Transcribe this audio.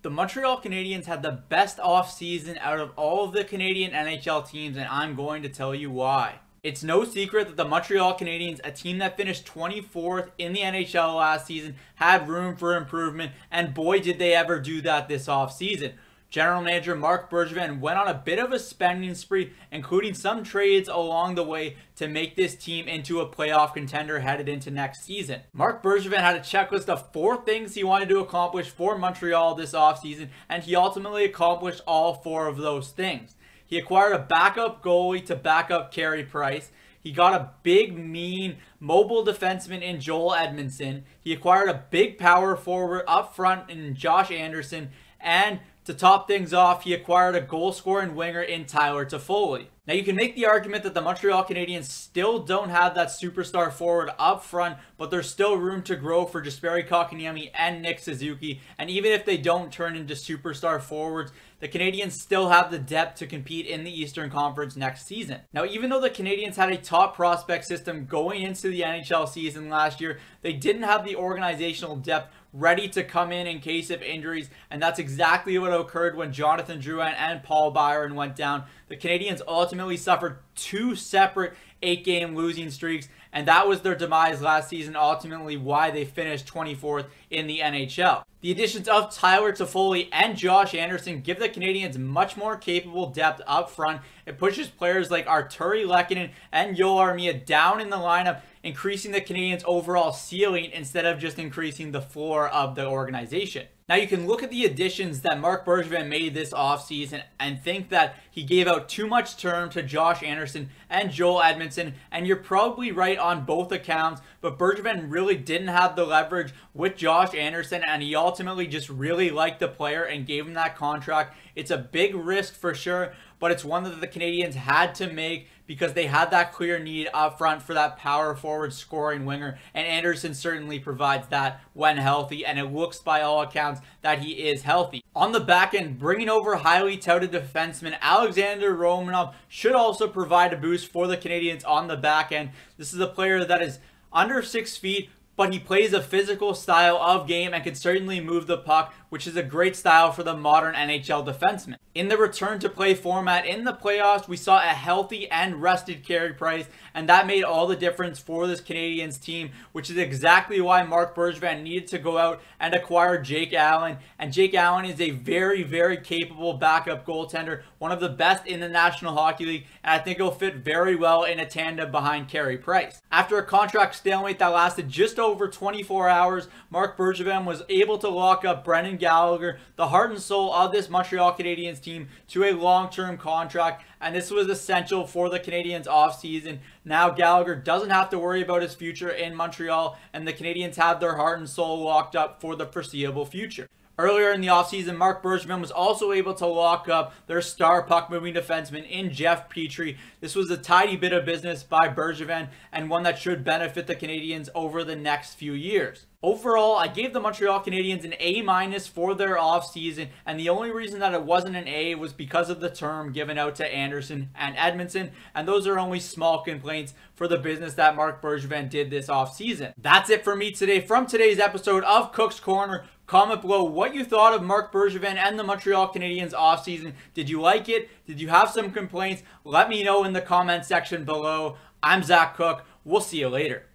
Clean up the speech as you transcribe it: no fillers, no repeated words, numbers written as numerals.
The Montreal Canadiens had the best offseason out of all of the Canadian NHL teams, and I'm going to tell you why. It's no secret that the Montreal Canadiens, a team that finished 24th in the NHL last season, had room for improvement, and boy did they ever do that this offseason. General Manager Marc Bergevin went on a bit of a spending spree, including some trades along the way to make this team into a playoff contender headed into next season. Marc Bergevin had a checklist of 4 things he wanted to accomplish for Montreal this offseason, and he ultimately accomplished all 4 of those things. He acquired a backup goalie to back up Carey Price. He got a big, mean, mobile defenseman in Joel Edmondson. He acquired a big power forward up front in Josh Anderson, and to top things off, he acquired a goal-scoring winger in Tyler Toffoli. Now, you can make the argument that the Montreal Canadiens still don't have that superstar forward up front, but there's still room to grow for Jesperi Kotkaniemi and Nick Suzuki, and even if they don't turn into superstar forwards, the Canadiens still have the depth to compete in the Eastern Conference next season. Now, even though the Canadiens had a top prospect system going into the NHL season last year, they didn't have the organizational depth ready to come in case of injuries, and that's exactly what occurred when Jonathan Drouin and Paul Byron went down. The Canadiens ultimately suffered 2 separate 8-game losing streaks, and that was their demise last season, ultimately why they finished 24th in the NHL. The additions of Tyler Toffoli and Josh Anderson give the Canadiens much more capable depth up front. It pushes players like Artturi Lehkonen and Joel Armia down in the lineup, increasing the Canadiens' overall ceiling instead of just increasing the floor of the organization. Now, you can look at the additions that Marc Bergevin made this offseason and think that he gave out too much term to Josh Anderson and Joel Edmondson, and you're probably right on both accounts, but Bergevin really didn't have the leverage with Josh Anderson, and he ultimately just really liked the player and gave him that contract. It's a big risk for sure, but it's one that the Canadiens had to make because they had that clear need up front for that power forward scoring winger, and Anderson certainly provides that when healthy, and it looks by all accounts that he is healthy. On the back end, bringing over highly touted defenseman Alexander Romanov should also provide a boost for the Canadiens on the back end. This is a player that is under 6 feet, but he plays a physical style of game and can certainly move the puck, which is a great style for the modern NHL defenseman. In the return to play format in the playoffs, we saw a healthy and rested Carey Price, and that made all the difference for this Canadiens team, which is exactly why Marc Bergevin needed to go out and acquire Jake Allen. And Jake Allen is a very, very capable backup goaltender, one of the best in the National Hockey League, and I think he'll fit very well in a tandem behind Carey Price. After a contract stalemate that lasted just over 24 hours, Marc Bergevin was able to lock up Brendan Gallagher, the heart and soul of this Montreal Canadiens team, to a long-term contract, and this was essential for the Canadiens offseason. Now Gallagher doesn't have to worry about his future in Montreal, and the Canadiens have their heart and soul locked up for the foreseeable future. Earlier in the offseason, Marc Bergevin was also able to lock up their star puck-moving defenseman in Jeff Petrie. This was a tidy bit of business by Bergevin, and one that should benefit the Canadiens over the next few years. Overall, I gave the Montreal Canadiens an A- for their offseason, and the only reason that it wasn't an A was because of the term given out to Anderson and Edmondson, and those are only small complaints for the business that Marc Bergevin did this offseason. That's it for me today from today's episode of Cook's Corner. Comment below what you thought of Marc Bergevin and the Montreal Canadiens offseason. Did you like it? Did you have some complaints? Let me know in the comment section below. I'm Zach Cook. We'll see you later.